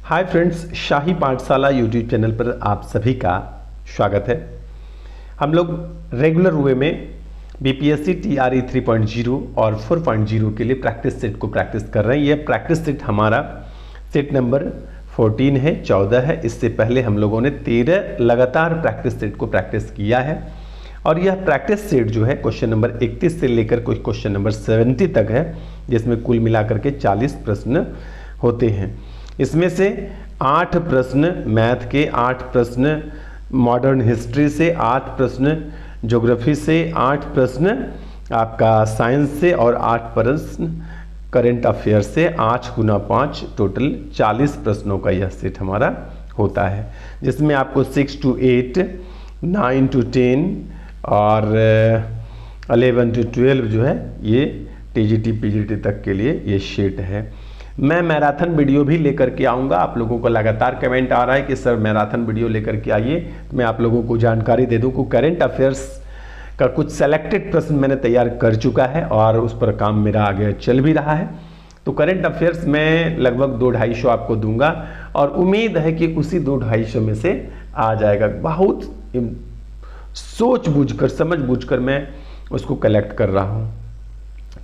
Hi friends, शाही पाठशाला YouTube channel पर आप सभी का स्वागत है। हम लोग रेगुलर वे में बीपीएससी टीआरई 3.0 और 4.0 के लिए प्रैक्टिस सेट को प्रैक्टिस कर रहे हैं। यह प्रैक्टिस सेट हमारा सेट नंबर 14 है, 14 है। इससे पहले हम लोगों ने 13 लगातार प्रैक्टिस सेट को प्रैक्टिस किया है और यह प्रैक्टिस सेट जो है क्वेश्चन नंबर 31 से लेकर कोई क्वेश्चन नंबर 70 तक है, जिसमें कुल मिलाकर के 40 प्रश्न होते हैं। इसमें से 8 प्रश्न मैथ के, 8 प्रश्न मॉडर्न हिस्ट्री से, 8 प्रश्न ज्योग्राफी से, 8 प्रश्न आपका साइंस से और 8 प्रश्न करंट अफेयर से। 8 गुना 5 टोटल 40 प्रश्नों का यह सेट हमारा होता है, जिसमें आपको 6 to 8, 9 to 10 और 11 to 12 जो है ये टीजीटी पीजीटी तक के लिए ये सेट है। मैं मैराथन वीडियो भी लेकर के आऊँगा। आप लोगों को लगातार कमेंट आ रहा है कि सर मैराथन वीडियो लेकर के आइए, तो मैं आप लोगों को जानकारी दे दूँ कि करंट अफेयर्स का कुछ सेलेक्टेड प्रश्न मैंने तैयार कर चुका है और उस पर काम मेरा आगे चल भी रहा है। तो करंट अफेयर्स में लगभग 2-250 आपको दूंगा और उम्मीद है कि उसी 2-250 में से आ जाएगा। बहुत सोच बूझकर, समझ बूझकर मैं उसको कलेक्ट कर रहा हूँ।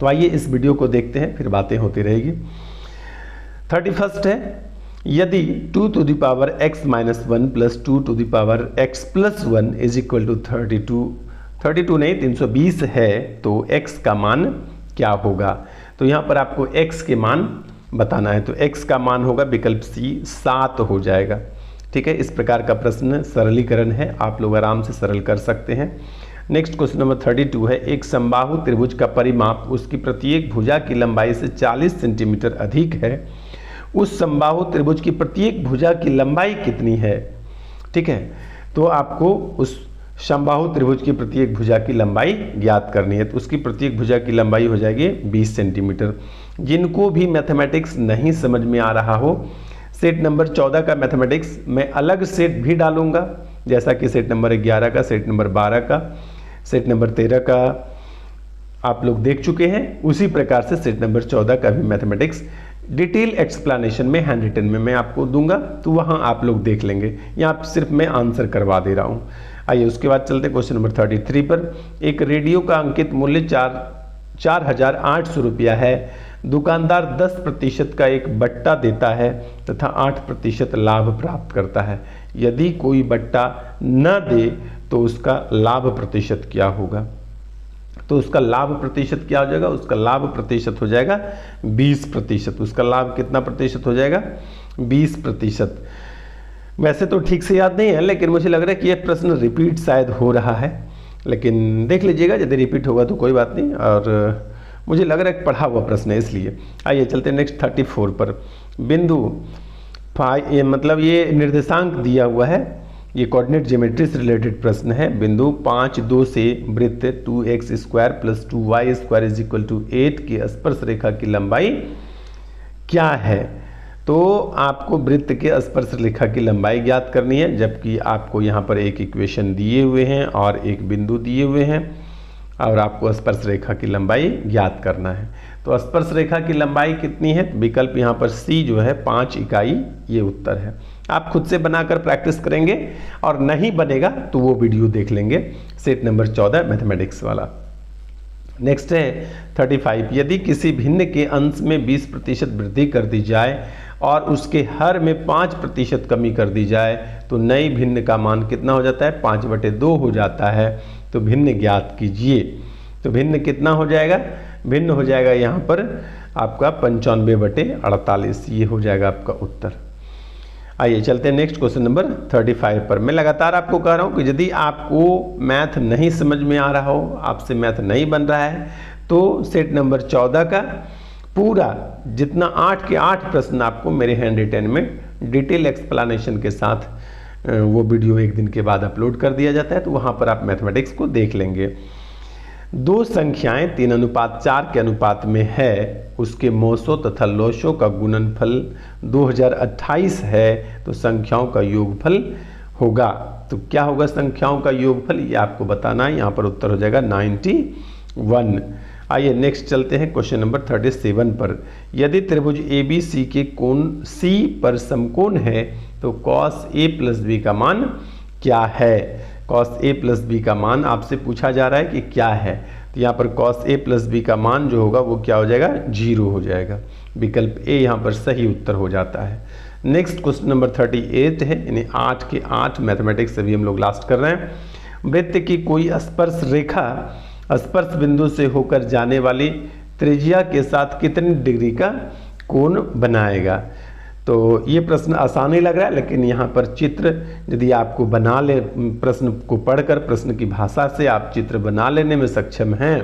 तो आइए इस वीडियो को देखते हैं, फिर बातें होती रहेगी। 31 है, यदि 2 to the power x minus 1 plus 2 to the power x plus 1 is equal to 32 नहीं 320 है, तो x का मान क्या होगा? तो यहाँ पर आपको x के मान बताना है। तो x का मान होगा विकल्प सी 7 हो जाएगा। ठीक है, इस प्रकार का प्रश्न सरलीकरण है, आप लोग आराम से सरल कर सकते हैं। नेक्स्ट क्वेश्चन नंबर 32 है, एक समबाहु त्रिभुज का परिमाप उसकी प्रत्येक भुजा की लंबाई से 40 सेंटीमीटर अधिक है। उस समबाहु त्रिभुज की प्रत्येक भुजा की लंबाई कितनी है? ठीक है, तो आपको उस समबाहु त्रिभुज की प्रत्येक भुजा की लंबाई ज्ञात करनी है। तो उसकी प्रत्येक भुजा की लंबाई हो जाएगी 20 सेंटीमीटर। जिनको भी मैथमेटिक्स नहीं समझ में आ रहा हो, सेट नंबर 14 का मैथमेटिक्स मैं अलग सेट भी डालूंगा, जैसा कि सेट नंबर 11 का, सेट नंबर 12 का, सेट नंबर 13 का आप लोग देख चुके हैं। उसी प्रकार से सेट नंबर 14 का भी मैथमेटिक्स डिटेल एक्सप्लेनेशन में हैंड रिटन में मैं आपको दूंगा, तो वहां आप लोग देख लेंगे। यहाँ सिर्फ मैं आंसर करवा दे रहा हूँ। आइए उसके बाद चलते क्वेश्चन नंबर 33 पर। एक रेडियो का अंकित मूल्य 4,800 रुपया है। दुकानदार 10% का एक बट्टा देता है तथा 8% लाभ प्राप्त करता है। यदि कोई बट्टा न दे तो उसका लाभ प्रतिशत क्या होगा? तो उसका लाभ प्रतिशत क्या हो जाएगा? उसका लाभ प्रतिशत हो जाएगा 20%। उसका लाभ कितना प्रतिशत हो जाएगा? 20%। वैसे तो ठीक से याद नहीं है, लेकिन मुझे लग रहा है कि यह प्रश्न रिपीट शायद हो रहा है, लेकिन देख लीजिएगा, यदि रिपीट होगा तो कोई बात नहीं। और मुझे लग रहा है कि पढ़ा हुआ प्रश्न है, इसलिए। आइए चलते हैं नेक्स्ट 34 पर। बिंदु मतलब ये निर्देशांक दिया हुआ है, ये कोऑर्डिनेट ज्योमेट्री से रिलेटेड प्रश्न है। बिंदु 5-2 से वृत्त 2x² + 2y² = 8 की स्पर्श रेखा की लंबाई क्या है? तो आपको वृत्त के स्पर्श रेखा की लंबाई ज्ञात करनी है, जबकि आपको यहाँ पर एक इक्वेशन दिए हुए हैं और एक बिंदु दिए हुए हैं और आपको स्पर्श रेखा की लंबाई ज्ञात करना है। तो स्पर्श रेखा की लंबाई कितनी है? विकल्प यहाँ पर सी जो है 5 इकाई, ये उत्तर है। आप खुद से बनाकर प्रैक्टिस करेंगे और नहीं बनेगा तो वो वीडियो देख लेंगे, सेट नंबर 14 मैथमेटिक्स वाला। नेक्स्ट है 35। यदि किसी भिन्न के अंश में 20% वृद्धि कर दी जाए और उसके हर में 5% कमी कर दी जाए तो नई भिन्न का मान कितना हो जाता है? 5/2 हो जाता है। तो भिन्न ज्ञात कीजिए। तो भिन्न कितना हो जाएगा? भिन्न हो जाएगा यहाँ पर आपका 95/48, ये हो जाएगा आपका उत्तर। आइए चलते हैं नेक्स्ट क्वेश्चन नंबर 35 पर। मैं लगातार आपको कह रहा हूँ कि यदि आपको मैथ नहीं समझ में आ रहा हो, आपसे मैथ नहीं बन रहा है, तो सेट नंबर 14 का पूरा जितना 8 के 8 प्रश्न आपको मेरे हैंड रिटन में डिटेल एक्सप्लेनेशन के साथ वो वीडियो एक दिन के बाद अपलोड कर दिया जाता है, तो वहाँ पर आप मैथमेटिक्स को देख लेंगे। दो संख्याएं 3:4 के अनुपात में है, उसके मोसो तथा लोसो का गुणनफल 2028 है, तो संख्याओं का योगफल होगा। तो क्या होगा संख्याओं का योगफल? ये आपको बताना है। यहाँ पर उत्तर हो जाएगा 91। आइए नेक्स्ट चलते हैं क्वेश्चन नंबर 37 पर। यदि त्रिभुज ABC के कोण C पर समकोण है तो cos A प्लस बी का मान क्या है? cos A प्लस बी का मान आपसे पूछा जा रहा है कि क्या है। तो यहाँ पर cos A प्लस बी का मान जो होगा वो क्या हो जाएगा? 0 हो जाएगा। विकल्प ए यहाँ पर सही उत्तर हो जाता है। नेक्स्ट क्वेश्चन नंबर 38 है, यानी 8 के 8 मैथमेटिक्स अभी हम लोग लास्ट कर रहे हैं। वृत्त की कोई स्पर्श रेखा स्पर्श बिंदु से होकर जाने वाली त्रिज्या के साथ कितनी डिग्री का कोण बनाएगा? तो ये प्रश्न आसान ही लग रहा है, लेकिन यहाँ पर चित्र यदि आपको बना ले, प्रश्न को पढ़कर प्रश्न की भाषा से आप चित्र बना लेने में सक्षम हैं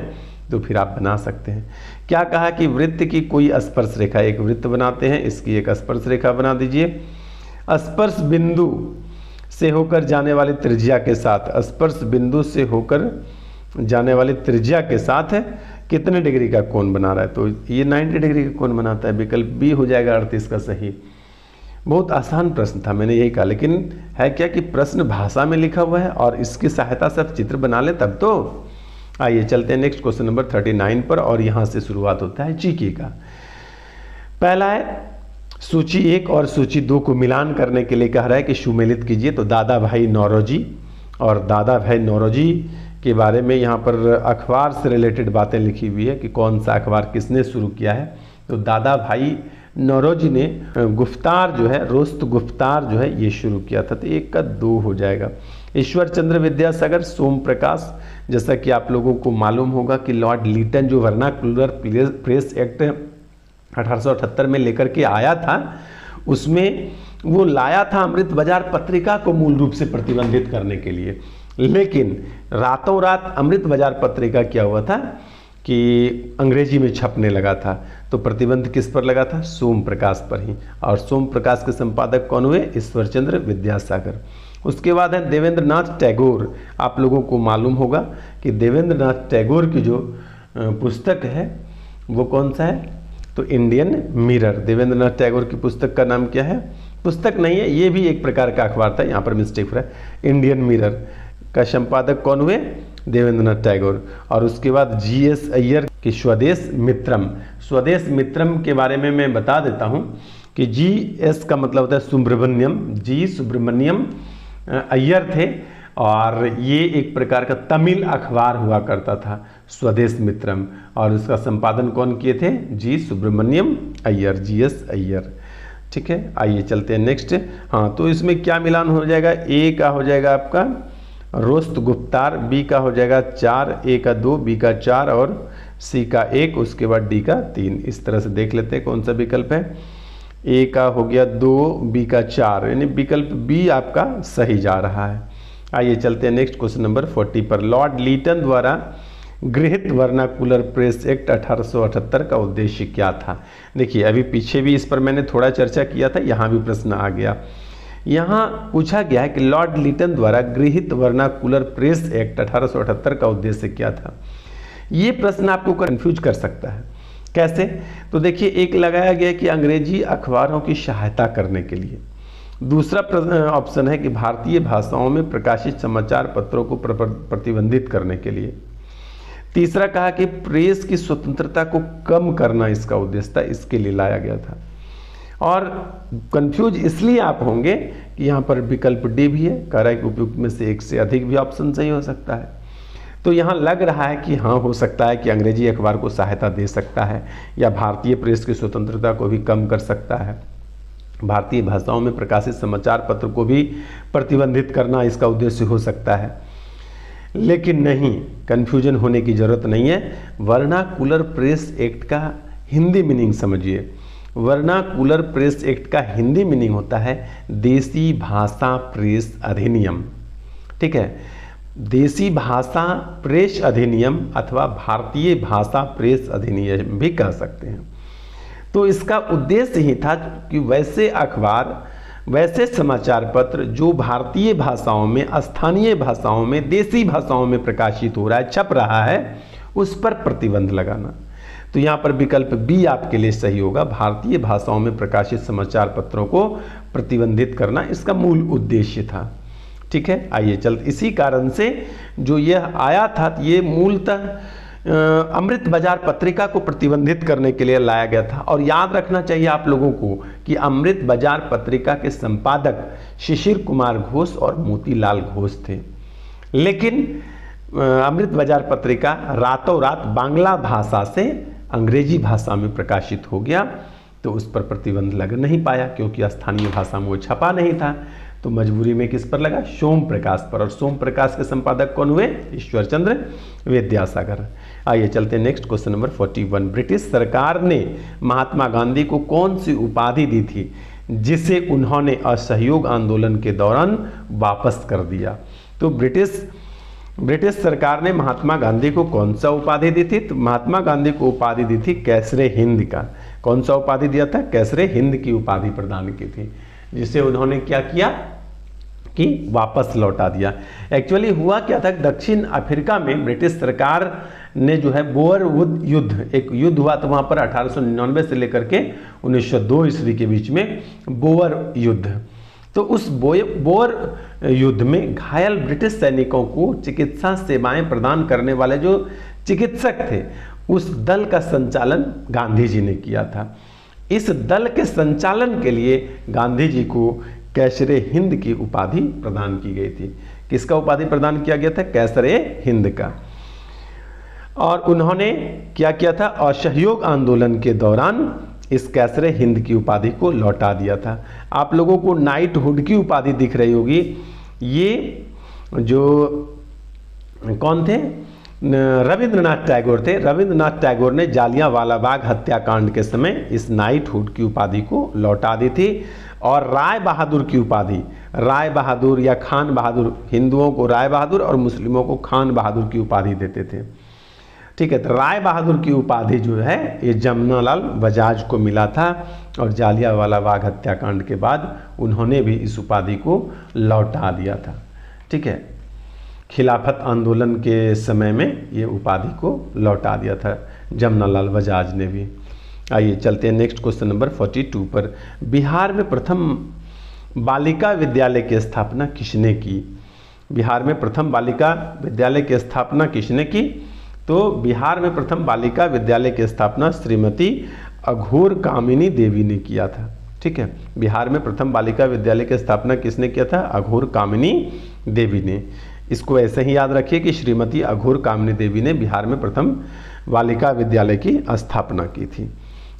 तो फिर आप बना सकते हैं। क्या कहा कि वृत्त की कोई स्पर्श रेखा, एक वृत्त बनाते हैं, इसकी एक स्पर्श रेखा बना दीजिए। स्पर्श बिंदु से होकर जाने वाली त्रिज्या के साथ, स्पर्श बिंदु से होकर जाने वाली त्रिज्या के साथ कितने डिग्री का कोण बना रहा है? तो ये 90 डिग्री का कोण बनाता है। विकल्प बी हो जाएगा 38 का सही। बहुत आसान प्रश्न था, मैंने यही कहा, लेकिन है क्या कि प्रश्न भाषा में लिखा हुआ है और इसकी सहायता से आप चित्र बना ले तब तो। आइए चलते हैं नेक्स्ट क्वेश्चन नंबर 39 पर, और यहाँ से शुरुआत होता है जीके का। पहला है सूची 1 और सूची 2 को मिलान करने के लिए कह रहा है कि सुमेलित कीजिए। तो दादा भाई नौरोजी, और दादा भाई नौरोजी के बारे में यहाँ पर अखबार से रिलेटेड बातें लिखी हुई है कि कौन सा अखबार किसने शुरू किया है। तो दादा भाई नौरोजी ने गुफ्तार जो है, रोस्त गुफ्तार जो है ये शुरू किया था। तो 1 का 2 हो जाएगा। ईश्वर चंद्र विद्यासागर, सोम प्रकाश, जैसा कि आप लोगों को मालूम होगा कि लॉर्ड लीटन जो वर्नाक्युलर प्रेस एक्ट 1878 में लेकर के आया था, उसमें वो लाया था अमृत बाजार पत्रिका को मूल रूप से प्रतिबंधित करने के लिए। लेकिन रातों रात अमृत बाजार पत्रिका क्या हुआ था कि अंग्रेजी में छपने लगा था। तो प्रतिबंध किस पर लगा था? सोम प्रकाश पर ही। और सोम प्रकाश के संपादक कौन हुए? ईश्वरचंद्र विद्यासागर। उसके बाद है देवेंद्र नाथ टैगोर। आप लोगों को मालूम होगा कि देवेंद्र नाथ टैगोर की जो पुस्तक है वो कौन सा है? तो इंडियन मिरर। देवेंद्र नाथ टैगोर की पुस्तक का नाम क्या है? पुस्तक नहीं है, ये भी एक प्रकार का अखबार था, यहाँ पर मिस्टेक हो रहा है। इंडियन मिरर का संपादक कौन हुए? देवेंद्र नाथ टैगोर। और उसके बाद GS अय्यर की स्वदेश मित्रम। स्वदेश मित्रम के बारे में मैं बता देता हूँ कि GS का मतलब होता है सुब्रमण्यम, G सुब्रमण्यम अय्यर थे, और ये एक प्रकार का तमिल अखबार हुआ करता था स्वदेश मित्रम, और उसका संपादन कौन किए थे? G Subramaniam Iyer, GS Iyer. ठीक है, आइए चलते हैं नेक्स्ट। हाँ, तो इसमें क्या मिलान हो जाएगा? A का हो जाएगा आपका रोस्त गुप्तार, B का हो जाएगा 4, A का 2, B का 4 और C का 1, उसके बाद D का 3। इस तरह से देख लेते हैं कौन सा विकल्प है। A का हो गया 2, B का 4, यानी विकल्प B आपका सही जा रहा है। आइए चलते हैं नेक्स्ट क्वेश्चन नंबर 40 पर। लॉर्ड लीटन द्वारा गृहीत वर्नाकुलर प्रेस एक्ट 1878 का उद्देश्य क्या था? देखिए अभी पीछे भी इस पर मैंने थोड़ा चर्चा किया था, यहाँ भी प्रश्न आ गया। यहाँ पूछा गया है कि लॉर्ड लीटन द्वारा गृहीत वर्नाकुलर प्रेस एक्ट 1878 का उद्देश्य क्या था। ये प्रश्न आपको कंफ्यूज कर सकता है। कैसे? तो देखिए, एक लगाया गया कि अंग्रेजी अखबारों की सहायता करने के लिए। दूसरा ऑप्शन है कि भारतीय भाषाओं में प्रकाशित समाचार पत्रों को प्रतिबंधित करने के लिए। तीसरा कहा कि प्रेस की स्वतंत्रता को कम करना इसका उद्देश्य था, इसके लिए लाया गया था। और कंफ्यूज इसलिए आप होंगे कि यहाँ पर विकल्प डी भी है, कह रहा है कि उपयुक्त में से एक से अधिक भी ऑप्शन सही हो सकता है। तो यहाँ लग रहा है कि हाँ, हो सकता है कि अंग्रेजी अखबार को सहायता दे सकता है, या भारतीय प्रेस की स्वतंत्रता को भी कम कर सकता है, भारतीय भाषाओं में प्रकाशित समाचार पत्र को भी प्रतिबंधित करना इसका उद्देश्य हो सकता है। लेकिन नहीं, कन्फ्यूजन होने की जरूरत नहीं है। वर्नाकुलर प्रेस एक्ट का हिंदी मीनिंग समझिए। वर्नाकुलर प्रेस एक्ट का हिंदी मीनिंग होता है देसी भाषा प्रेस अधिनियम। ठीक है, देसी भाषा प्रेस अधिनियम अथवा भारतीय भाषा प्रेस अधिनियम भी कह सकते हैं। तो इसका उद्देश्य ही था कि वैसे अखबार, वैसे समाचार पत्र जो भारतीय भाषाओं में, स्थानीय भाषाओं में, देसी भाषाओं में प्रकाशित हो रहा है, छप रहा है, उस पर प्रतिबंध लगाना। तो यहाँ पर विकल्प बी आपके लिए सही होगा। भारतीय भाषाओं में प्रकाशित समाचार पत्रों को प्रतिबंधित करना इसका मूल उद्देश्य था। ठीक है, आइए चलते। इसी कारण से जो यह आया था, ये मूलतः अमृत बाजार पत्रिका को प्रतिबंधित करने के लिए लाया गया था। और याद रखना चाहिए आप लोगों को कि अमृत बाजार पत्रिका के संपादक शिशिर कुमार घोष और मोतीलाल घोष थे। लेकिन अमृत बाजार पत्रिका रातों रात बांग्ला भाषा से अंग्रेजी भाषा में प्रकाशित हो गया, तो उस पर प्रतिबंध लग नहीं पाया क्योंकि स्थानीय भाषा में वो छपा नहीं था। तो मजबूरी में किस पर लगा? सोम प्रकाश पर। और सोम प्रकाश के संपादक कौन हुए? ईश्वर चंद्र विद्यासागर। आइए चलते हैं नेक्स्ट क्वेश्चन नंबर 41। ब्रिटिश सरकार ने महात्मा गांधी को कौन सी उपाधि दी थी जिसे उन्होंने असहयोग आंदोलन के दौरान वापस कर दिया? तो ब्रिटिश सरकार ने महात्मा गांधी को कौन सा उपाधि दी थी? तो महात्मा गांधी को उपाधि दी थी कैसरे हिंद का। कौन सा उपाधि दिया था? कैसरे हिंद की उपाधि प्रदान की थी, जिसे उन्होंने क्या किया कि वापस लौटा दिया। एक्चुअली हुआ क्या था, दक्षिण अफ्रीका में ब्रिटिश सरकार ने जो है बोअर युद्ध, एक युद्ध हुआ तो वहाँ पर 1899 से लेकर के 1902 ईस्वी के बीच में बोअर युद्ध। तो उस बोअर युद्ध में घायल ब्रिटिश सैनिकों को चिकित्सा सेवाएं प्रदान करने वाले जो चिकित्सक थे, उस दल का संचालन गांधी जी ने किया था। इस दल के संचालन के लिए गांधी जी को कैसरे हिंद की उपाधि प्रदान की गई थी। किसका उपाधि प्रदान किया गया था? कैसरे हिंद का। और उन्होंने क्या किया था? असहयोग आंदोलन के दौरान इस कैसरे हिंद की उपाधि को लौटा दिया था। आप लोगों को नाइटहुड की उपाधि दिख रही होगी। ये जो कौन थे? रविंद्रनाथ टैगोर थे। रविंद्रनाथ टैगोर ने जालियांवाला बाग हत्याकांड के समय इस नाइटहुड की उपाधि को लौटा दी थी। और राय बहादुर की उपाधि, राय बहादुर या खान बहादुर, हिंदुओं को राय बहादुर और मुस्लिमों को खान बहादुर की उपाधि देते थे। ठीक है, तो राय बहादुर की उपाधि जो है ये जमनालाल बजाज को मिला था। और जालियांवाला बाग हत्याकांड के बाद उन्होंने भी इस उपाधि को लौटा दिया था। ठीक है, खिलाफत आंदोलन के समय में ये उपाधि को लौटा दिया था जमनालाल बजाज ने भी। आइए चलते हैं नेक्स्ट क्वेश्चन नंबर 42 पर। बिहार में प्रथम बालिका विद्यालय की स्थापना किसने की? बिहार में प्रथम बालिका विद्यालय की स्थापना किसने की? तो बिहार में प्रथम बालिका विद्यालय की स्थापना श्रीमती अघोर कामिनी देवी ने किया था। ठीक है, बिहार में प्रथम बालिका विद्यालय की स्थापना किसने किया था? अघोर कामिनी देवी ने। इसको ऐसे ही याद रखिए कि श्रीमती अघोर कामिनी देवी ने बिहार में प्रथम बालिका विद्यालय की स्थापना की थी।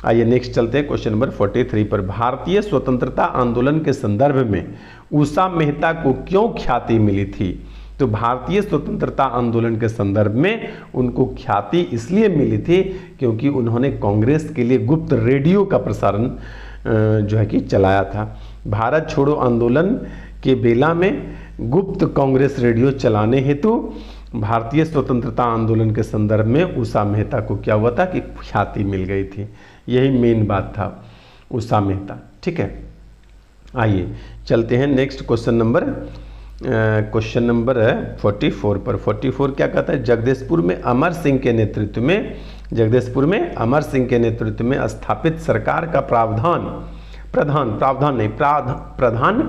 आइए नेक्स्ट चलते हैं क्वेश्चन नंबर 43 पर। भारतीय स्वतंत्रता आंदोलन के संदर्भ में उषा मेहता को क्यों ख्याति मिली थी? तो भारतीय स्वतंत्रता आंदोलन के संदर्भ में उनको ख्याति इसलिए मिली थी क्योंकि उन्होंने कांग्रेस के लिए गुप्त रेडियो का प्रसारण जो है कि चलाया था। भारत छोड़ो आंदोलन के बेला में गुप्त कांग्रेस रेडियो चलाने हेतु भारतीय स्वतंत्रता आंदोलन के संदर्भ में उषा मेहता को क्या हुआ था कि ख्याति मिल गई थी। यही मेन बात था उषा मेहता। ठीक है, आइए चलते हैं नेक्स्ट क्वेश्चन नंबर 44 पर। 44 क्या कहता है? जगदीशपुर में अमर सिंह के नेतृत्व में स्थापित सरकार का प्रधान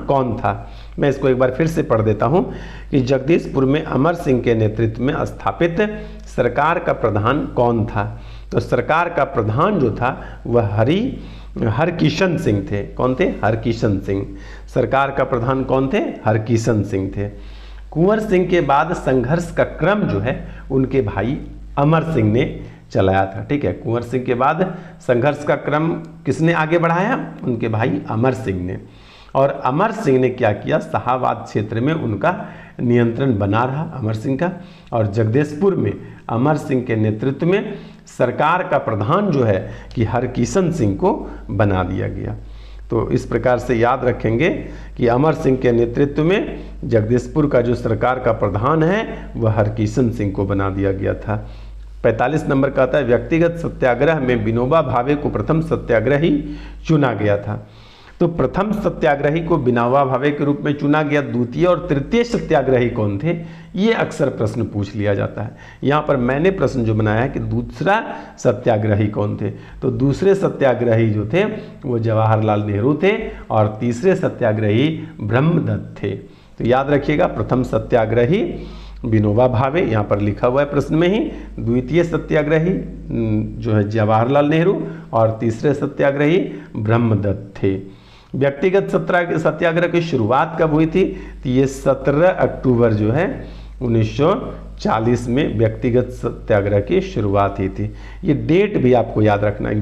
कौन था? मैं इसको एक बार फिर से पढ़ देता हूं कि जगदीशपुर में अमर सिंह के नेतृत्व में स्थापित सरकार का प्रधान कौन था? तो सरकार का प्रधान जो था वह हरकिशन सिंह थे। कौन थे? हरकिशन सिंह। सरकार का प्रधान कौन थे? हरकिशन सिंह थे। कुंवर सिंह के बाद संघर्ष का क्रम जो है उनके भाई अमर सिंह ने चलाया था। ठीक है, कुंवर सिंह के बाद संघर्ष का क्रम किसने आगे बढ़ाया? उनके भाई अमर सिंह ने। और अमर सिंह ने क्या किया? शाहाबाद क्षेत्र में उनका नियंत्रण बना रहा अमर सिंह का। और जगदीशपुर में अमर सिंह के नेतृत्व में सरकार का प्रधान जो है कि हरकिशन सिंह को बना दिया गया। तो इस प्रकार से याद रखेंगे कि अमर सिंह के नेतृत्व में जगदीशपुर का जो सरकार का प्रधान है वह हरकिशन सिंह को बना दिया गया था। 45 नंबर का आता है व्यक्तिगत सत्याग्रह में विनोबा भावे को प्रथम सत्याग्रही चुना गया था। तो प्रथम सत्याग्रही को विनोबा भावे के रूप में चुना गया। द्वितीय और तृतीय सत्याग्रही कौन थे? ये अक्सर प्रश्न पूछ लिया जाता है। यहाँ पर मैंने प्रश्न जो बनाया है कि दूसरा सत्याग्रही कौन थे? तो दूसरे सत्याग्रही जो थे वो जवाहरलाल नेहरू थे और तीसरे सत्याग्रही ब्रह्मदत्त थे। तो याद रखिएगा प्रथम सत्याग्रही विनोबा भावे, यहाँ पर लिखा हुआ है प्रश्न में ही। द्वितीय सत्याग्रही जो है जवाहरलाल नेहरू, और तीसरे सत्याग्रही ब्रह्मदत्त थे। व्यक्तिगत सत्याग्रह की शुरुआत कब हुई थी? तो ये 17 अक्टूबर जो है 1940 में व्यक्तिगत सत्याग्रह की शुरुआत हुई थी। ये डेट भी आपको याद रखना है।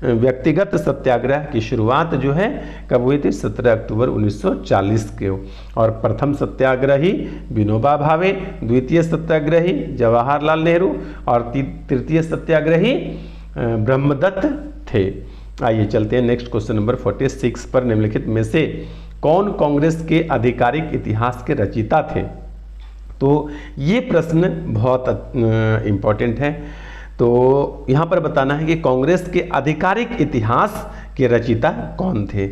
व्यक्तिगत सत्याग्रह की शुरुआत जो है कब हुई थी? 17 अक्टूबर 1940 के। और प्रथम सत्याग्रही विनोबा भावे, द्वितीय सत्याग्रही जवाहरलाल नेहरू, और तृतीय सत्याग्रही ब्रह्मदत्त थे। आइए चलते हैं नेक्स्ट क्वेश्चन नंबर 46 पर। निम्नलिखित में से कौन कांग्रेस के आधिकारिक इतिहास के रचयिता थे? तो ये प्रश्न बहुत इम्पोर्टेंट है। तो यहाँ पर बताना है कि कांग्रेस के आधिकारिक इतिहास के रचयिता कौन थे।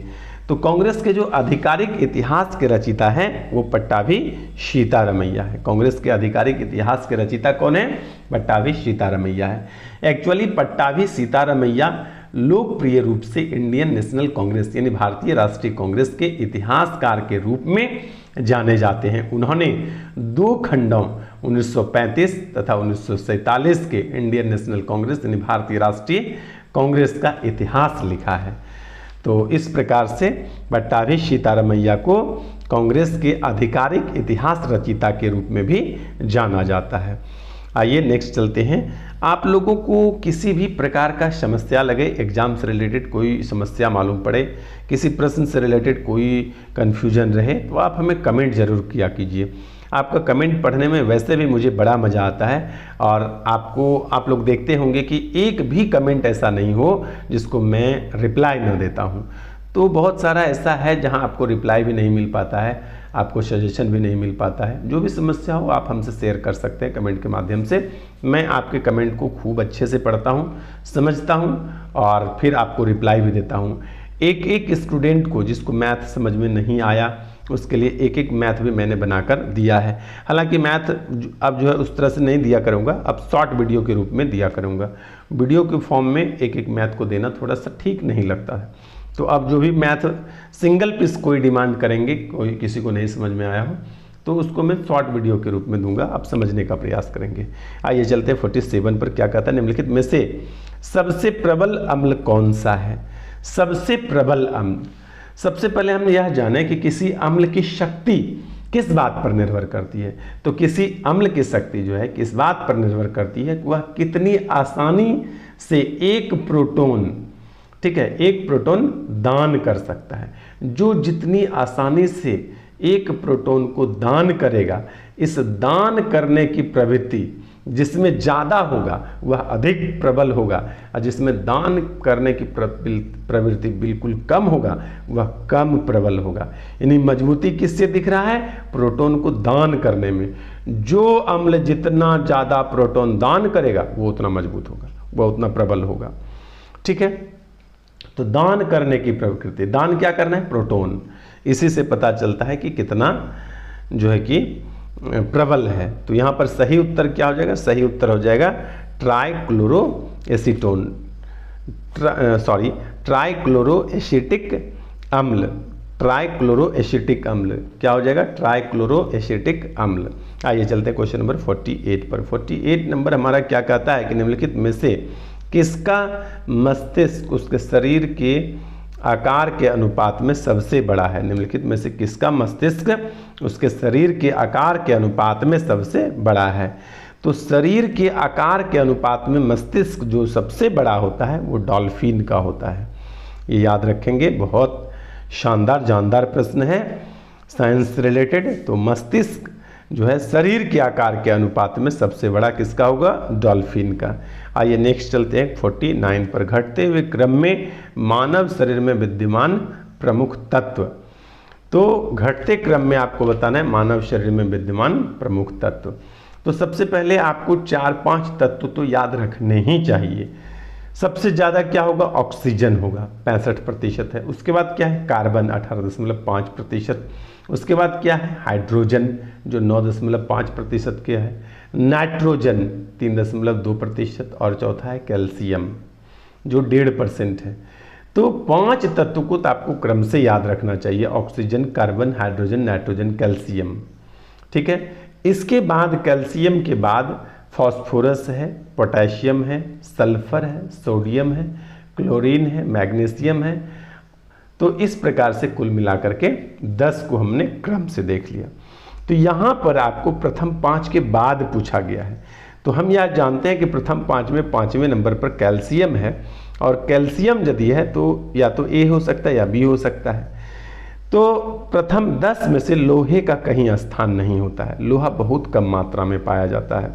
तो कांग्रेस के जो आधिकारिक इतिहास के रचयिता हैं वो पट्टाभी सीतारमैया है। कांग्रेस के आधिकारिक इतिहास के रचयिता कौन है? पट्टाभी सीतारमैया है। एक्चुअली पट्टाभी सीतारमैया लोकप्रिय रूप से इंडियन नेशनल कांग्रेस यानी भारतीय राष्ट्रीय कांग्रेस के इतिहासकार के रूप में जाने जाते हैं। उन्होंने 2 खंडों 1935 तथा 1947 के इंडियन नेशनल कांग्रेस यानी भारतीय राष्ट्रीय कांग्रेस का इतिहास लिखा है। तो इस प्रकार से पट्टाभी सीतारमैया को कांग्रेस के आधिकारिक इतिहास रचयिता के रूप में भी जाना जाता है। आइए नेक्स्ट चलते हैं। आप लोगों को किसी भी प्रकार का समस्या लगे, एग्जाम से रिलेटेड कोई समस्या मालूम पड़े, किसी प्रश्न से रिलेटेड कोई कन्फ्यूजन रहे, तो आप हमें कमेंट जरूर किया कीजिए। आपका कमेंट पढ़ने में वैसे भी मुझे बड़ा मज़ा आता है, और आप लोग देखते होंगे कि एक भी कमेंट ऐसा नहीं हो जिसको मैं रिप्लाई न देता हूँ। तो बहुत सारा ऐसा है जहाँ आपको रिप्लाई भी नहीं मिल पाता है, आपको सजेशन भी नहीं मिल पाता है। जो भी समस्या हो आप हमसे शेयर कर सकते हैं कमेंट के माध्यम से। मैं आपके कमेंट को खूब अच्छे से पढ़ता हूँ, समझता हूँ, और फिर आपको रिप्लाई भी देता हूँ। एक एक स्टूडेंट को जिसको मैथ समझ में नहीं आया उसके लिए एक एक मैथ भी मैंने बनाकर दिया है। हालांकि मैथ अब जो है उस तरह से नहीं दिया करूँगा, अब शॉर्ट वीडियो के रूप में दिया करूँगा। वीडियो के फॉर्म में एक एक मैथ को देना थोड़ा सा ठीक नहीं लगता है। तो अब जो भी मैथ सिंगल पीस कोई डिमांड करेंगे, कोई किसी को नहीं समझ में आया हो, तो उसको मैं शॉर्ट वीडियो के रूप में दूंगा, आप समझने का प्रयास करेंगे। आइए चलते हैं 47 पर। क्या कहता है? निम्नलिखित में से सबसे प्रबल अम्ल कौन सा है? सबसे प्रबल अम्ल, सबसे पहले हम यह जाने कि किसी अम्ल की शक्ति किस बात पर निर्भर करती है। तो किसी अम्ल की शक्ति जो है किस बात पर निर्भर करती है? वह कितनी आसानी से एक प्रोटॉन, ठीक है, एक प्रोटॉन दान कर सकता है। जो जितनी आसानी से एक प्रोटॉन को दान करेगा, इस दान करने की प्रवृत्ति जिसमें ज़्यादा होगा वह अधिक प्रबल होगा, और जिसमें दान करने की प्रवृत्ति बिल्कुल कम होगा वह कम प्रबल होगा। यानी मजबूती किससे दिख रहा है? प्रोटॉन को दान करने में। जो अम्ल जितना ज़्यादा प्रोटॉन दान करेगा वो उतना मजबूत होगा, वह उतना प्रबल होगा। ठीक है, तो दान करने की प्रवृत्ति, दान क्या करना है? प्रोटॉन। इसी से पता चलता है कि कितना जो है कि प्रबल है। तो यहाँ पर सही उत्तर क्या हो जाएगा? सही उत्तर हो जाएगा ट्राइक्लोरोएसीटोन, ट्राइक्लोरोएसिटिक अम्ल। ट्राइक्लोरोएसिटिक अम्ल क्या हो जाएगा? ट्राइक्लोरोएसिटिक अम्ल। आइए चलते हैं क्वेश्चन नंबर 48 पर। 48 नंबर हमारा क्या कहता है कि निम्नलिखित में से किसका मस्तिष्क उसके शरीर के आकार के अनुपात में सबसे बड़ा है? निम्नलिखित में से किसका मस्तिष्क उसके शरीर के आकार के अनुपात में सबसे बड़ा है? तो शरीर के आकार के अनुपात में मस्तिष्क जो सबसे बड़ा होता है वो डॉल्फिन का होता है। ये याद रखेंगे, बहुत शानदार जानदार प्रश्न है साइंस रिलेटेड। तो मस्तिष्क जो है शरीर के आकार के अनुपात में सबसे बड़ा किसका होगा? डॉल्फिन का। आइए नेक्स्ट चलते हैं 49 पर। घटते हुए क्रम में मानव शरीर में विद्यमान प्रमुख तत्व। तो घटते क्रम में आपको बताना है मानव शरीर में विद्यमान प्रमुख तत्व। तो सबसे पहले आपको 4-5 तत्व तो याद रखने ही चाहिए। सबसे ज़्यादा क्या होगा? ऑक्सीजन होगा, 65% है। उसके बाद क्या है? कार्बन 18.5%। उसके बाद क्या है? हाइड्रोजन जो 9.5% के है। नाइट्रोजन 3.2%, और चौथा है कैल्शियम जो 1.5% है। तो 5 तत्व को तो आपको क्रम से याद रखना चाहिए, oxygen, carbon, hydrogen, nitrogen, calcium. ठीक है, इसके बाद कैल्शियम के बाद फास्फोरस है, पोटेशियम है, सल्फर है, सोडियम है, क्लोरीन है, मैग्नीशियम है। तो इस प्रकार से कुल मिलाकर के 10 को हमने क्रम से देख लिया। तो यहाँ पर आपको प्रथम 5 के बाद पूछा गया है। तो हम यह जानते हैं कि प्रथम 5 में 5वें नंबर पर कैल्शियम है, और कैल्शियम यदि है तो या तो ए हो सकता है या बी हो सकता है। तो प्रथम 10 में से लोहे का कहीं स्थान नहीं होता है, लोहा बहुत कम मात्रा में पाया जाता है।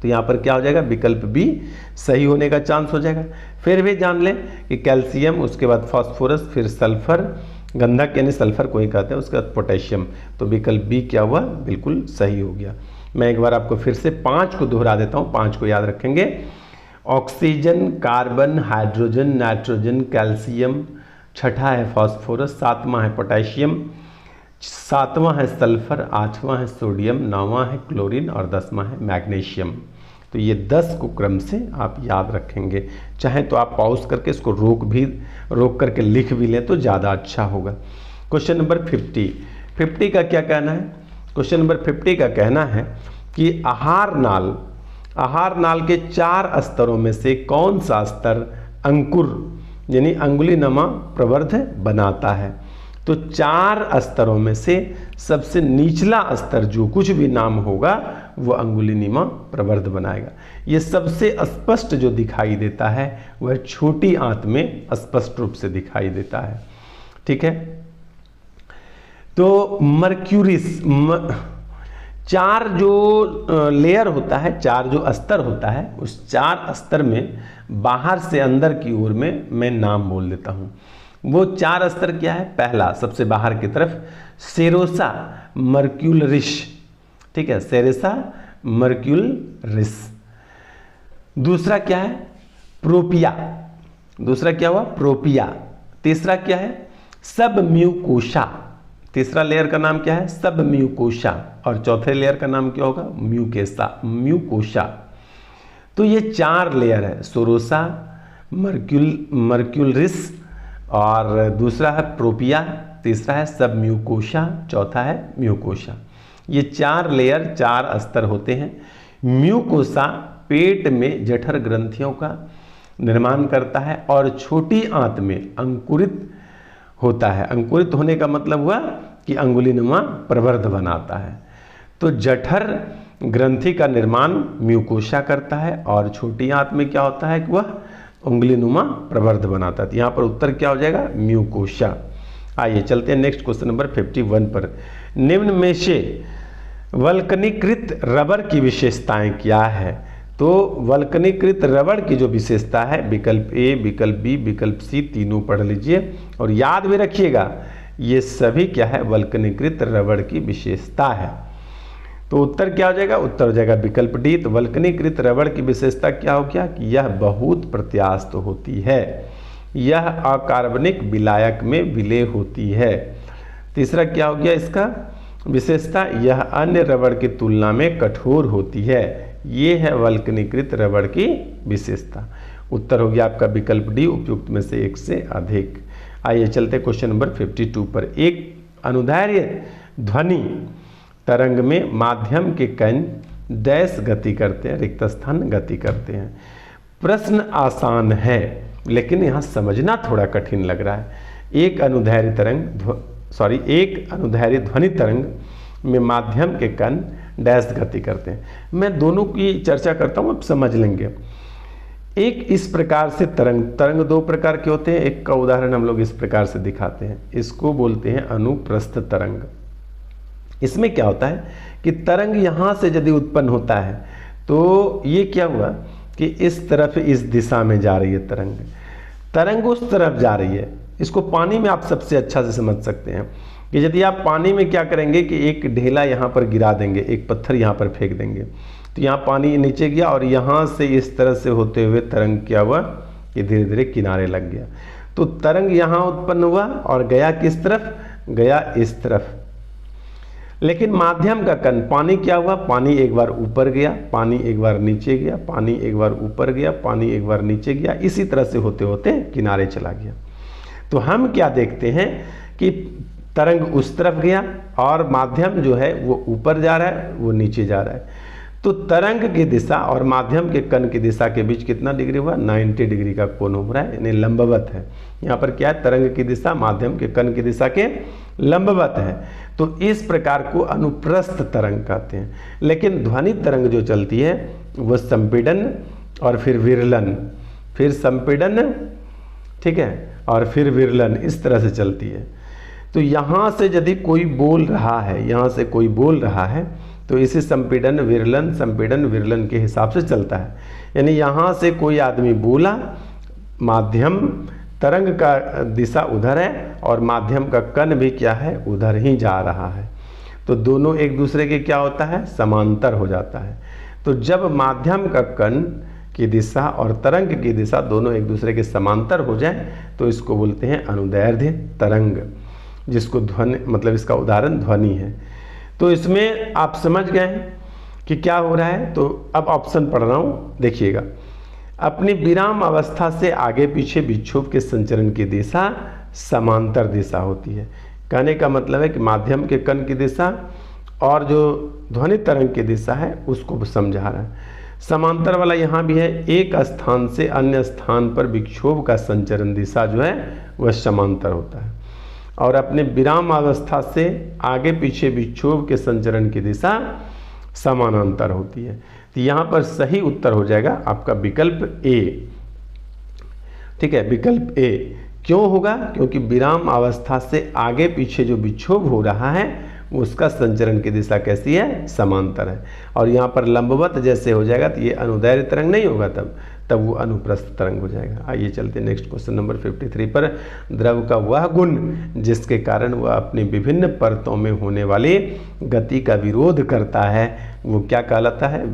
तो यहाँ पर क्या हो जाएगा, विकल्प बी सही होने का चांस हो जाएगा। फिर भी जान लें कि कैल्शियम, उसके बाद फास्फोरस, फिर सल्फर, गंधक यानी सल्फर को ही कहते हैं, उसके बाद पोटेशियम। तो विकल्प बी क्या हुआ, बिल्कुल सही हो गया। मैं एक बार आपको फिर से 5 को दोहरा देता हूँ, 5 को याद रखेंगे। Oxygen, carbon, hydrogen, nitrogen, calcium, छठा है फास्फोरस, 7वां है पोटेशियम, 7वां है सल्फर, 8वां है सोडियम, 9वां है क्लोरीन और 10वां है मैग्नीशियम। तो ये 10 को क्रम से आप याद रखेंगे। चाहे तो आप पॉज करके इसको रोक करके लिख भी लें तो ज़्यादा अच्छा होगा। क्वेश्चन नंबर 50 का क्या कहना है? क्वेश्चन नंबर 50 का कहना है कि आहार नाल के 4 स्तरों में से कौन सा स्तर अंकुर यानी अंगुलीनुमा प्रवर्ध बनाता है? तो 4 स्तरों में से सबसे निचला स्तर जो कुछ भी नाम होगा वो अंगुलीनुमा प्रवर्ध बनाएगा। ये सबसे स्पष्ट जो दिखाई देता है वह छोटी आंत में स्पष्ट रूप से दिखाई देता है। ठीक है, तो मर्क्यूरिस 4 जो लेयर होता है, 4 जो स्तर होता है, उस 4 स्तर में बाहर से अंदर की ओर में मैं नाम बोल देता हूँ। वो 4 स्तर क्या है? पहला सबसे बाहर की तरफ सेरोसा मर्क्यूलरिस, ठीक है, सेरेसा मर्क्यूलरिस। दूसरा क्या है? प्रोपिया, दूसरा क्या हुआ? प्रोपिया। तीसरा क्या है? सब म्यूकोशा, तीसरा लेयर का नाम क्या है? सब म्यूकोशा। और चौथे लेयर का नाम क्या होगा? म्यूकोशा। तो ये 4 लेयर है, सोरोसा, मर्क्यूलरिस, और दूसरा है प्रोपिया, तीसरा है सब म्यूकोशा, चौथा है म्यूकोशा। ये 4 लेयर, 4 स्तर होते हैं। म्यूकोशा पेट में जठर ग्रंथियों का निर्माण करता है और छोटी आंत में अंकुरित होता है। अंकुरित होने का मतलब हुआ कि अंगुलीनुमा प्रवर्ध बनाता है। तो जठर ग्रंथि का निर्माण म्यूकोशा करता है और छोटी आंत में क्या होता है कि वह अंगुलीनुमा प्रवर्ध बनाता है। तो यहाँ पर उत्तर क्या हो जाएगा? म्यूकोशा। आइए चलते हैं नेक्स्ट क्वेश्चन नंबर 51 पर। निम्न में से वल्कनीकृत रबर की विशेषताएं क्या है? तो वल्कनीकृत रबर की जो विशेषता है, विकल्प ए, विकल्प बी, विकल्प सी, तीनों पढ़ लीजिए और याद भी रखिएगा, ये सभी क्या है? वल्कनीकृत रबर की विशेषता है। तो उत्तर क्या हो जाएगा? उत्तर हो जाएगा विकल्प डी। तो वल्कनीकृत रबर की विशेषता क्या हो गया कि यह बहुत प्रत्यास्थ होती है, यह अकार्बनिक विलायक में विलय होती है। तीसरा क्या हो गया इसका विशेषता? यह अन्य रबर की तुलना में कठोर होती है। ये है वल्कनीकृत रबर की विशेषता। उत्तर हो गया आपका विकल्प डी, उपयुक्त में से एक से अधिक। आइए चलते क्वेश्चन नंबर 52 पर। एक अनुदैर्ध्य ध्वनि तरंग में माध्यम के कण डैश गति करते हैं, रिक्त स्थान गति करते हैं। प्रश्न आसान है लेकिन यहाँ समझना थोड़ा कठिन लग रहा है। एक अनुदैर्ध्य ध्वनि तरंग में माध्यम के कण डैश गति करते हैं। मैं दोनों की चर्चा करता हूँ, आप समझ लेंगे। एक इस प्रकार से तरंग 2 प्रकार के होते हैं। एक का उदाहरण हम लोग इस प्रकार से दिखाते हैं, इसको बोलते हैं अनुप्रस्थ तरंग। इसमें क्या होता है कि तरंग यहाँ से यदि उत्पन्न होता है तो ये क्या हुआ कि इस तरफ, इस दिशा में जा रही है तरंग उस तरफ जा रही है। इसको पानी में आप सबसे अच्छा से समझ सकते हैं कि यदि आप पानी में क्या करेंगे कि एक ढेला यहाँ पर गिरा देंगे, एक पत्थर यहाँ पर फेंक देंगे, तो यहाँ पानी नीचे गया और यहाँ से इस तरह से होते हुए तरंग क्या हुआ कि धीरे धीरे किनारे लग गया। तो तरंग यहाँ उत्पन्न हुआ और गया किस तरफ? गया इस तरफ। लेकिन माध्यम का कण पानी क्या हुआ? पानी एक बार ऊपर गया, पानी एक बार नीचे गया, पानी एक बार ऊपर गया, पानी एक बार नीचे गया, इसी तरह से होते होते किनारे चला गया। तो हम क्या देखते हैं कि तरंग उस तरफ गया और माध्यम जो है वो ऊपर जा रहा है, वो नीचे जा रहा है। तो तरंग की दिशा और माध्यम के कण की दिशा के बीच कितना डिग्री हुआ? 90 डिग्री का कोण हो रहा है, यानी लंबवत है। यहाँ पर क्या है? तरंग की दिशा माध्यम के कण की दिशा के लंबवत है। तो इस प्रकार को अनुप्रस्थ तरंग कहते हैं। लेकिन ध्वनि तरंग जो चलती है वो संपीड़न और फिर विरलन, फिर संपीड़न, ठीक है, और फिर विरलन, इस तरह से चलती है। तो यहाँ से यदि कोई बोल रहा है, यहाँ से कोई बोल रहा है तो इसे संपीड़न विरलन के हिसाब से चलता है। यानी यहाँ से कोई आदमी बोला, माध्यम तरंग का दिशा उधर है और माध्यम का कण भी क्या है? उधर ही जा रहा है। तो दोनों एक दूसरे के क्या होता है? समांतर हो जाता है। तो जब माध्यम का कण की दिशा और तरंग की दिशा दोनों एक दूसरे के समांतर हो जाए तो इसको बोलते हैं अनुदैर्ध्य तरंग, जिसको ध्वनि, मतलब इसका उदाहरण ध्वनि है। तो इसमें आप समझ गए हैं कि क्या हो रहा है। तो अब ऑप्शन पढ़ रहा हूँ, देखिएगा। अपनी विराम अवस्था से आगे पीछे विक्षोभ के संचरण की दिशा समांतर दिशा होती है। कहने का मतलब है कि माध्यम के कण की दिशा और जो ध्वनि तरंग की दिशा है उसको समझा रहा है। समांतर वाला यहाँ भी है, एक स्थान से अन्य स्थान पर विक्षोभ का संचरण दिशा जो है वह समांतर होता है, और अपने विराम अवस्था से आगे पीछे विक्षोभ के संचरण की दिशा समानांतर होती है। तो यहाँ पर सही उत्तर हो जाएगा आपका विकल्प ए, ठीक है, विकल्प ए। क्यों होगा? क्योंकि विराम अवस्था से आगे पीछे जो विक्षोभ हो रहा है उसका संचरण की दिशा कैसी है? समांतर है। और यहाँ पर लंबवत जैसे हो जाएगा तो ये अनुदैर्ध्य तरंग नहीं होगा, तब वो अनुप्रस्थ तरंग हो जाएगा। आइए चलते हैं नेक्स्ट क्वेश्चन नंबर 53 पर। द्रव का वह गुण जिसके कारण वह अपनी विभिन्न परतों में होने वाली गति का विरोध करता है वो क्या कहलाता है?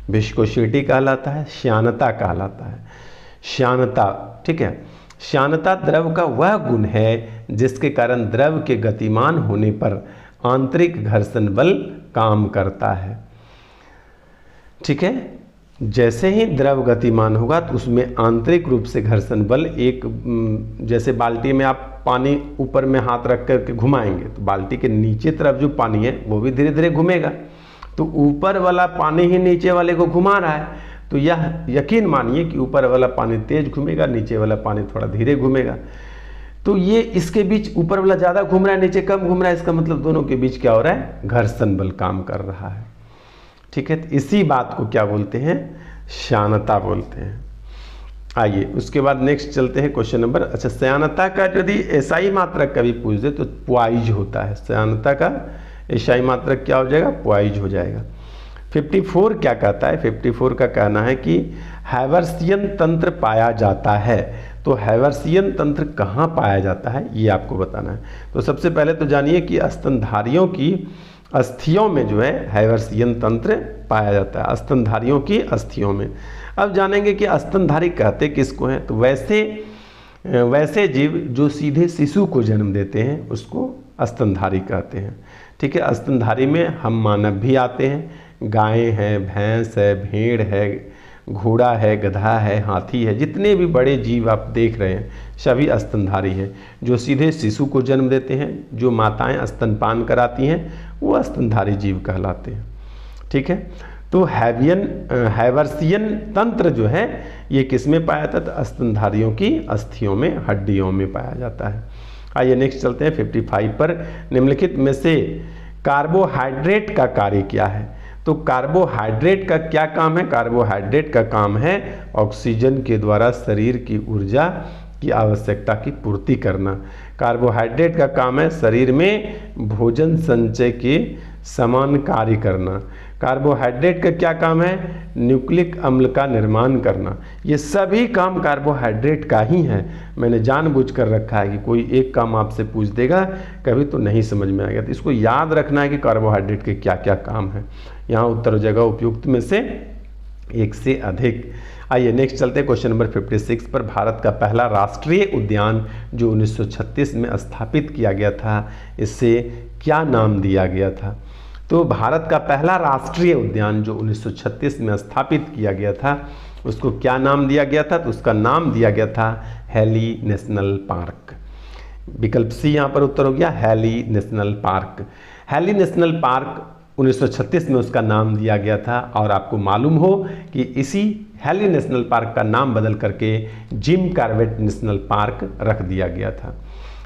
विस्कोसिटी कहलाता है, श्यानता कहलाता है। श्यानता, ठीक है। श्यानता द्रव का वह गुण है जिसके कारण द्रव के गतिमान होने पर आंतरिक घर्षण बल काम करता है, ठीक है। जैसे ही द्रव गतिमान होगा तो उसमें आंतरिक रूप से घर्षण बल, एक जैसे बाल्टी में आप पानी ऊपर में हाथ रख करके घुमाएंगे तो बाल्टी के नीचे तरफ जो पानी है वो भी धीरे धीरे घूमेगा। तो ऊपर वाला पानी ही नीचे वाले को घुमा रहा है, तो यह यकीन मानिए कि ऊपर वाला पानी तेज घूमेगा, नीचे वाला पानी थोड़ा धीरे घूमेगा। तो ये इसके बीच ऊपर वाला ज़्यादा घूम रहा है, नीचे कम घूम रहा है, इसका मतलब दोनों के बीच क्या हो रहा है? घर्षण बल काम कर रहा है, ठीक है। तो इसी बात को क्या बोलते हैं? श्यानता बोलते हैं। आइए उसके बाद नेक्स्ट चलते हैं क्वेश्चन नंबर, अच्छा, श्यानता का यदि एसआई मात्रक कभी पूछ दे तो प्वाइज होता है। श्यानता का एसआई मात्रक क्या हो जाएगा? प्वाइज हो जाएगा। 54 क्या कहता है? 54 का कहना है कि हैवर्सियन तंत्र पाया जाता है। तो हैवर्सियन तंत्र कहाँ पाया जाता है ये आपको बताना है। तो सबसे पहले तो जानिए कि स्तनधारियों की अस्थियों में जो है हैवर्सियन तंत्र पाया जाता है, स्तनधारियों की अस्थियों में। अब जानेंगे कि स्तनधारी कहते किसको हैं। तो वैसे जीव जो सीधे शिशु को जन्म देते हैं उसको स्तनधारी कहते हैं, ठीक है। स्तनधारी में हम मानव भी आते हैं, गायें हैं, भैंस है, भेड़ है, घोड़ा है, गधा है, हाथी है, जितने भी बड़े जीव आप देख रहे हैं सभी स्तनधारी हैं। जो सीधे शिशु को जन्म देते हैं, जो माताएं स्तनपान कराती हैं, वो स्तनधारी जीव कहलाते हैं, ठीक है। तो हैवर्सियन तंत्र जो है ये किस में पाया जाता है? स्तनधारियों की अस्थियों में, हड्डियों में पाया जाता है। आइए नेक्स्ट चलते हैं 55 पर। निम्नलिखित में से कार्बोहाइड्रेट का कार्य क्या है? तो कार्बोहाइड्रेट का क्या काम है? कार्बोहाइड्रेट का काम है ऑक्सीजन के द्वारा शरीर की ऊर्जा की आवश्यकता की पूर्ति करना। कार्बोहाइड्रेट का काम है शरीर में भोजन संचय के समान कार्य करना। कार्बोहाइड्रेट का क्या काम है? न्यूक्लिक अम्ल का निर्माण करना। ये सभी काम कार्बोहाइड्रेट का ही है। मैंने जानबूझकर रखा है कि कोई एक काम आपसे पूछ देगा कभी तो नहीं समझ में आएगा, तो इसको याद रखना है कि कार्बोहाइड्रेट के क्या क्या काम है। यहाँ उत्तर हो जाएगा उपयुक्त में से एक से अधिक। आइए नेक्स्ट चलते हैं क्वेश्चन नंबर 56 पर। भारत का पहला राष्ट्रीय उद्यान जो 1936 में स्थापित किया गया था, इससे क्या नाम दिया गया था? तो भारत का पहला राष्ट्रीय उद्यान जो 1936 में स्थापित किया गया था उसको क्या नाम दिया गया था? तो उसका नाम दिया गया था हैली नेशनल पार्क। विकल्प सी यहाँ पर उत्तर हो गया, Hailey national park. Hailey national park 1936 में उसका नाम दिया गया था, और आपको मालूम हो कि इसी हैली नेशनल पार्क का नाम बदल करके जिम कॉर्बेट नेशनल पार्क रख दिया गया था।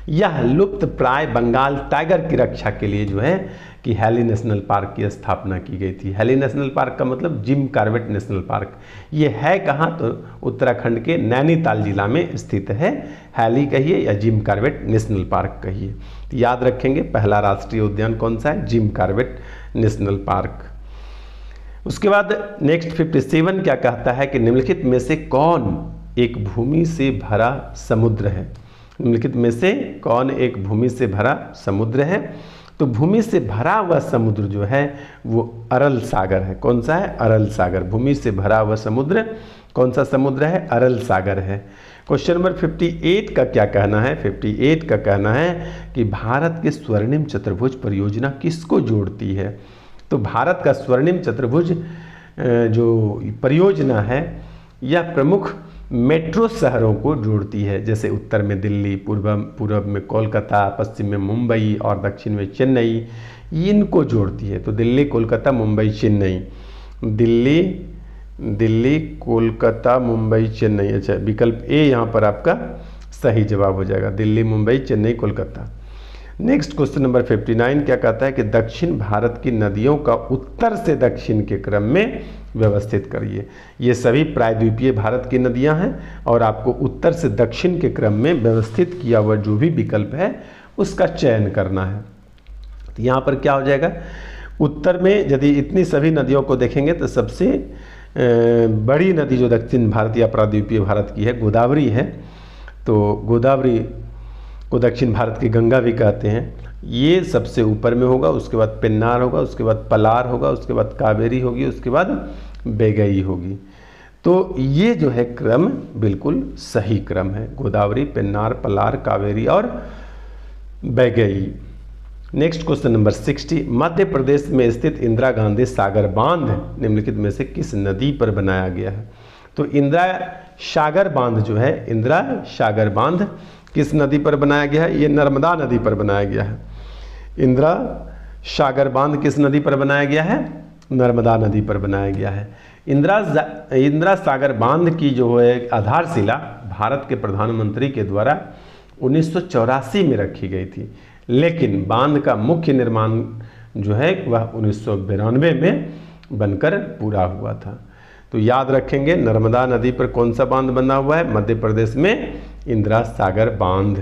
यह लुप्त प्राय बंगाल टाइगर की रक्षा के लिए जो है कि हैली नेशनल पार्क की स्थापना की गई थी। हैली नेशनल पार्क का मतलब जिम कॉर्बेट नेशनल पार्क। ये है कहाँ? तो उत्तराखंड के नैनीताल जिला में स्थित है। हैली कहिए या जिम कॉर्बेट नेशनल पार्क कहिए। तो याद रखेंगे पहला राष्ट्रीय उद्यान कौन सा है? Jim Corbett national park. उसके बाद नेक्स्ट 57 क्या कहता है कि निम्नलिखित में से कौन एक भूमि से भरा समुद्र है? निम्नलिखित में से कौन एक भूमि से भरा समुद्र है? तो भूमि से भरा हुआ समुद्र जो है वो अरल सागर है। कौन सा है? अरल सागर। भूमि से भरा हुआ समुद्र कौन सा समुद्र है? अरल सागर है। क्वेश्चन नंबर 58 का क्या कहना है? 58 का कहना है कि भारत के स्वर्णिम चतुर्भुज परियोजना किसको जोड़ती है? तो भारत का स्वर्णिम चतुर्भुज जो परियोजना है यह प्रमुख मेट्रो शहरों को जोड़ती है, जैसे उत्तर में दिल्ली, पूर्व में कोलकाता, पश्चिम में मुंबई और दक्षिण में चेन्नई, इनको जोड़ती है। तो दिल्ली, कोलकाता, मुंबई, चेन्नई। दिल्ली, कोलकाता, मुंबई, चेन्नई। अच्छा, विकल्प ए यहाँ पर आपका सही जवाब हो जाएगा, Delhi, Mumbai, Chennai, Kolkata. Next question number 59 क्या कहता है कि दक्षिण भारत की नदियों का उत्तर से दक्षिण के क्रम में व्यवस्थित करिए। ये सभी प्रायद्वीपीय भारत की नदियां हैं और आपको उत्तर से दक्षिण के क्रम में व्यवस्थित किया हुआ जो भी विकल्प है उसका चयन करना है। तो यहाँ पर क्या हो जाएगा? उत्तर में यदि इतनी सभी नदियों को देखेंगे तो सबसे बड़ी नदी जो दक्षिण भारत या प्रायद्वीपीय भारत की है गोदावरी है। तो गोदावरी को दक्षिण भारत की गंगा भी कहते हैं। ये सबसे ऊपर में होगा, उसके बाद पेन्नार होगा, उसके बाद पलार होगा, उसके बाद कावेरी होगी, उसके बाद बेगई होगी। तो ये जो है क्रम बिल्कुल सही क्रम है, गोदावरी, पेन्नार, पलार, कावेरी और बेगई। Next question number 60, Madhya Pradesh में स्थित इंदिरा गांधी सागर बांध निम्नलिखित में से किस नदी पर बनाया गया है? तो इंदिरा सागर बांध जो है, इंदिरा सागर बांध किस नदी पर बनाया गया है? ये नर्मदा नदी पर बनाया गया है। इंदिरा सागर बांध किस नदी पर बनाया गया है? नर्मदा नदी पर बनाया गया है। इंदिरा सागर बांध की जो है आधारशिला भारत के प्रधानमंत्री के द्वारा 1984 में रखी गई थी, लेकिन बांध का मुख्य निर्माण जो है वह 1992 में बनकर पूरा हुआ था। तो याद रखेंगे नर्मदा नदी पर कौन सा बांध बना हुआ है? मध्य प्रदेश में इंदिरा सागर बांध।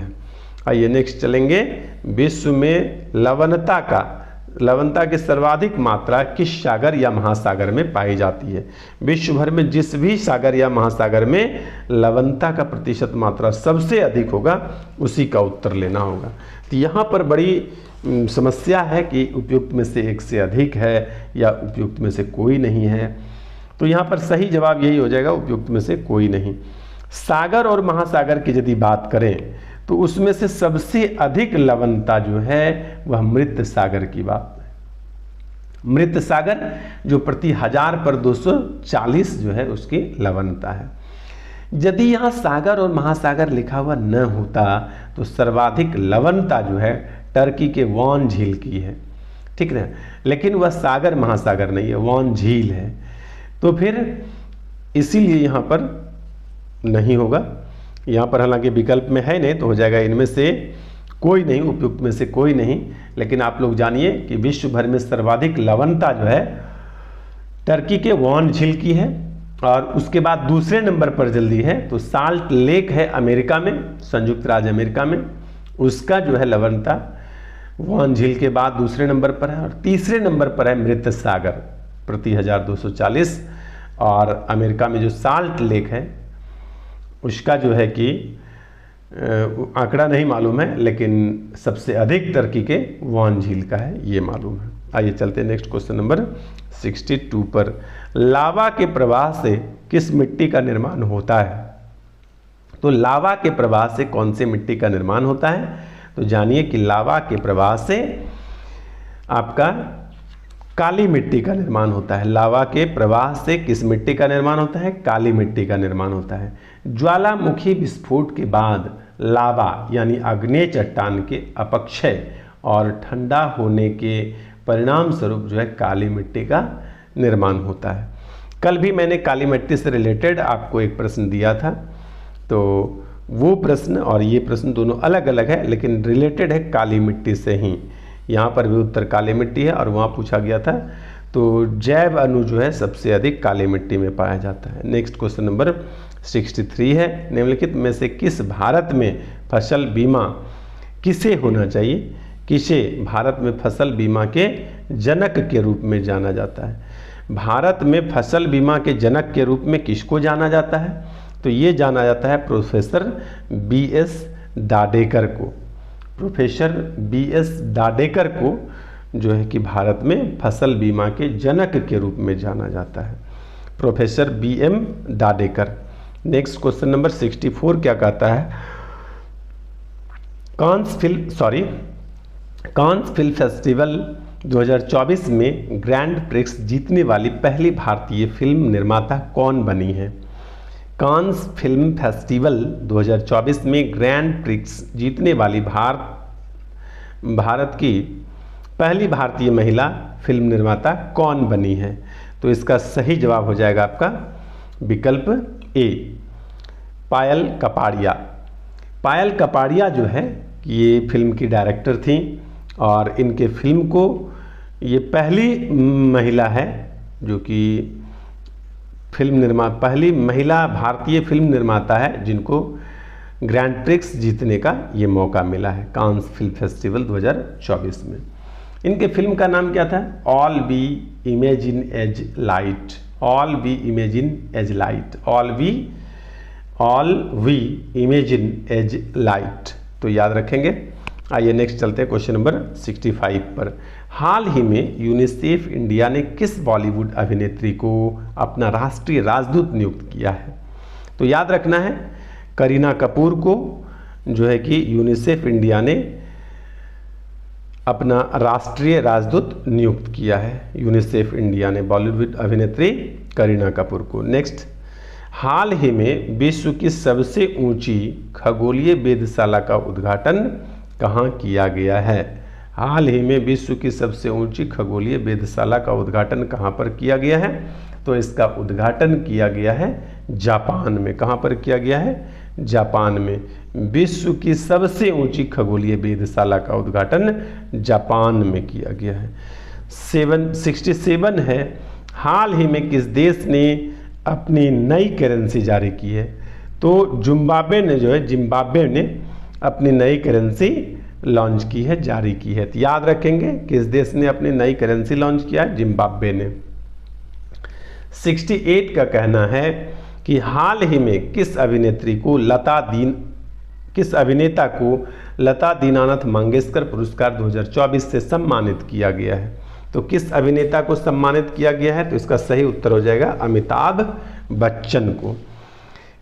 आइए नेक्स्ट चलेंगे, विश्व में लवणता की सर्वाधिक मात्रा किस सागर या महासागर में पाई जाती है? विश्व भर में जिस भी सागर या महासागर में लवणता का प्रतिशत मात्रा सबसे अधिक होगा उसी का उत्तर लेना होगा। तो यहाँ पर बड़ी समस्या है कि उपयुक्त में से एक से अधिक है या उपयुक्त में से कोई नहीं है। तो यहाँ पर सही जवाब यही हो जाएगा, उपयुक्त में से कोई नहीं। सागर और महासागर की यदि बात करें तो उसमें से सबसे अधिक लवणता जो है वह मृत सागर की बात है। मृत सागर जो प्रति 1000 पर 240 जो है उसकी लवणता है। यदि यहाँ सागर और महासागर लिखा हुआ न होता तो सर्वाधिक लवणता जो है टर्की के वॉन झील की है, ठीक ना, लेकिन वह सागर महासागर नहीं है, वॉन झील है। तो फिर इसीलिए यहाँ पर नहीं होगा। यहाँ पर हालांकि विकल्प में है नहीं तो हो जाएगा इनमें से कोई नहीं, उपयुक्त में से कोई नहीं। लेकिन आप लोग जानिए कि विश्व भर में सर्वाधिक लवणता जो है टर्की के वॉन झील की है, और उसके बाद दूसरे नंबर पर जल्दी है तो साल्ट लेक है अमेरिका में, संयुक्त राज्य अमेरिका में, उसका जो है लवणता वॉन झील के बाद दूसरे नंबर पर है। और तीसरे नंबर पर है मृत सागर प्रति 1240, और अमेरिका में जो साल्ट लेक है उसका जो है कि आंकड़ा नहीं मालूम है, लेकिन सबसे अधिक टर्की के वॉन झील का है, ये मालूम है। आइए चलते हैं नेक्स्ट क्वेश्चन नंबर 62 पर। लावा के प्रवाह से किस मिट्टी का निर्माण होता है? तो लावा के प्रवाह से कौन से मिट्टी का निर्माण होता है? तो जानिए कि लावा के प्रवाह से आपका काली मिट्टी का निर्माण होता है। लावा के प्रवाह से किस मिट्टी का निर्माण होता है? काली मिट्टी का निर्माण होता है। ज्वालामुखी विस्फोट के बाद लावा यानी आग्नेय चट्टान के अपक्षय और ठंडा होने के परिणाम स्वरूप जो है काली मिट्टी का निर्माण होता है। कल भी मैंने काली मिट्टी से रिलेटेड आपको एक प्रश्न दिया था, तो वो प्रश्न और ये प्रश्न दोनों अलग अलग है लेकिन रिलेटेड है काली मिट्टी से ही। यहाँ पर भी उत्तर काली मिट्टी है और वहाँ पूछा गया था। तो जैव अणु जो है सबसे अधिक काली मिट्टी में पाया जाता है। नेक्स्ट क्वेश्चन नंबर 63 है, निम्नलिखित में से किस भारत में फसल बीमा किसे होना चाहिए, किसे भारत में फसल बीमा के जनक के रूप में जाना जाता है। भारत में फसल बीमा के जनक के रूप में किसको जाना जाता है, तो ये जाना जाता है प्रोफेसर BS दाडेकर को। प्रोफेसर BS दाडेकर को जो है कि भारत में फसल बीमा के जनक के रूप में जाना जाता है, professor BM Dadekar. Next question number 64 क्या कहता है, कांस फिल्म फेस्टिवल 2024 में ग्रैंड प्रिक्स जीतने वाली पहली भारतीय फिल्म निर्माता कौन बनी है। कांस फिल्म फेस्टिवल 2024 में ग्रैंड प्रिक्स जीतने वाली भारत की पहली भारतीय महिला फिल्म निर्माता कौन बनी है, तो इसका सही जवाब हो जाएगा आपका विकल्प A, पायल कपाड़िया। पायल कपाड़िया जो है ये फिल्म की डायरेक्टर थी और इनके फिल्म को ये पहली महिला है जो कि पहली महिला भारतीय फिल्म निर्माता है जिनको ग्रैंड प्रिक्स जीतने का ये मौका मिला है कांस फिल्म फेस्टिवल 2024 में। इनके फिल्म का नाम क्या था, all we imagine as light. All we imagine as light, all we imagine as light, तो याद रखेंगे। आइए नेक्स्ट चलते हैं क्वेश्चन नंबर 65 पर। हाल ही में यूनिसेफ इंडिया ने किस बॉलीवुड अभिनेत्री को अपना राष्ट्रीय राजदूत नियुक्त किया है, तो याद रखना है करीना कपूर को जो है कि यूनिसेफ इंडिया ने अपना राष्ट्रीय राजदूत नियुक्त किया है। यूनिसेफ इंडिया ने बॉलीवुड अभिनेत्री करीना कपूर को। नेक्स्ट, हाल ही में विश्व की सबसे ऊंची खगोलीय वेधशाला का उद्घाटन कहाँ किया गया है। हाल ही में विश्व की सबसे ऊंची खगोलीय वेधशाला का उद्घाटन कहाँ पर किया गया है, तो इसका उद्घाटन किया गया है जापान में। कहाँ पर किया गया है, जापान में। विश्व की सबसे ऊंची खगोलीय वेधशाला का उद्घाटन जापान में किया गया है। 67 है, हाल ही में किस देश ने अपनी नई करेंसी जारी की है, तो जिम्बाब्वे ने अपनी नई करेंसी लॉन्च की है, जारी की है। तो याद रखेंगे किस देश ने अपनी नई करेंसी लॉन्च किया है, जिम्बाब्वे ने। 68 का कहना है कि हाल ही में किस अभिनेता को लता दीनानाथ मंगेशकर पुरस्कार 2024 से सम्मानित किया गया है, तो किस अभिनेता को सम्मानित किया गया है, तो इसका सही उत्तर हो जाएगा अमिताभ बच्चन को।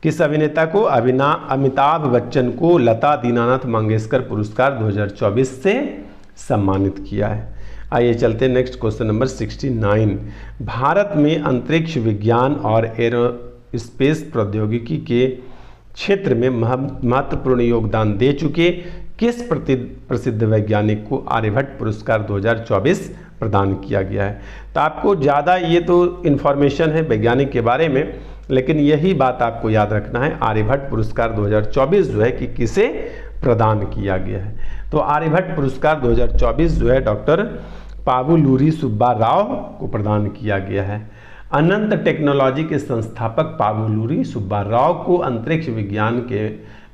किस अभिनेता को, अमिताभ बच्चन को लता दीनानाथ मंगेशकर पुरस्कार 2024 से सम्मानित किया है। आइए चलते हैं नेक्स्ट क्वेश्चन नंबर 69। भारत में अंतरिक्ष विज्ञान और एरोस्पेस प्रौद्योगिकी के क्षेत्र में महत्वपूर्ण योगदान दे चुके किस प्रसिद्ध वैज्ञानिक को आर्यभट्ट पुरस्कार 2024 प्रदान किया गया है। तो आपको ज़्यादा ये तो इन्फॉर्मेशन है वैज्ञानिक के बारे में, लेकिन यही बात आपको याद रखना है, आर्यभट्ट पुरस्कार 2024 जो है कि किसे प्रदान किया गया है। तो आर्यभट्ट पुरस्कार 2024 जो है डॉक्टर पावुलूरी सुब्बा राव को प्रदान किया गया है। अनंत टेक्नोलॉजी के संस्थापक पावुलूरी सुब्बा राव को अंतरिक्ष विज्ञान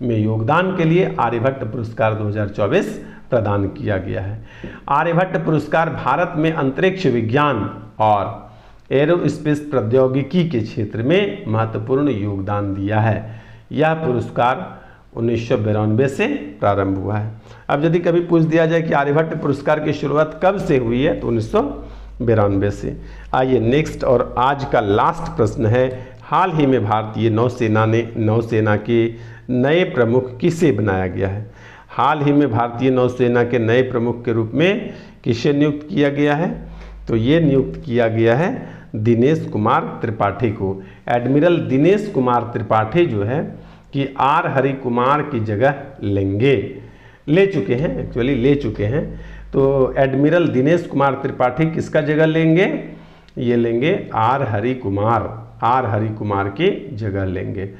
में योगदान के लिए आर्यभट्ट पुरस्कार 2024 प्रदान किया गया है। आर्यभट्ट पुरस्कार भारत में अंतरिक्ष विज्ञान और एरोस्पेस प्रौद्योगिकी के क्षेत्र में महत्वपूर्ण योगदान दिया है। यह पुरस्कार 1992 से प्रारंभ हुआ है। अब यदि कभी पूछ दिया जाए कि आर्यभट्ट पुरस्कार की शुरुआत कब से हुई है, तो 1992 से। आइए नेक्स्ट और आज का लास्ट प्रश्न है, हाल ही में भारतीय नौसेना के नए प्रमुख किसे बनाया गया है। हाल ही में भारतीय नौसेना के नए प्रमुख के रूप में किसे नियुक्त किया गया है, तो ये नियुक्त किया गया है दिनेश कुमार त्रिपाठी को। एडमिरल दिनेश कुमार त्रिपाठी जो है कि आर हरि कुमार की जगह लेंगे, ले चुके हैं, एक्चुअली ले चुके हैं। तो एडमिरल दिनेश कुमार त्रिपाठी किसका जगह लेंगे? ये लेंगे आर हरि कुमार की जगह लेंगे।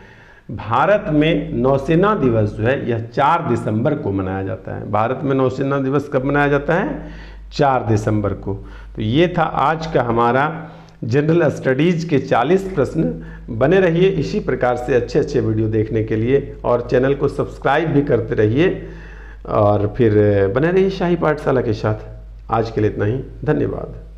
भारत में नौसेना दिवस जो है यह 4 दिसंबर को मनाया जाता है। भारत में नौसेना दिवस कब मनाया जाता है? 4 दिसंबर को। तो ये था आज का हमारा जनरल स्टडीज़ के 40 प्रश्न। बने रहिए इसी प्रकार से अच्छे अच्छे वीडियो देखने के लिए, और चैनल को सब्सक्राइब भी करते रहिए, और फिर बने रहिए शाही पाठशाला के साथ। आज के लिए इतना ही, धन्यवाद।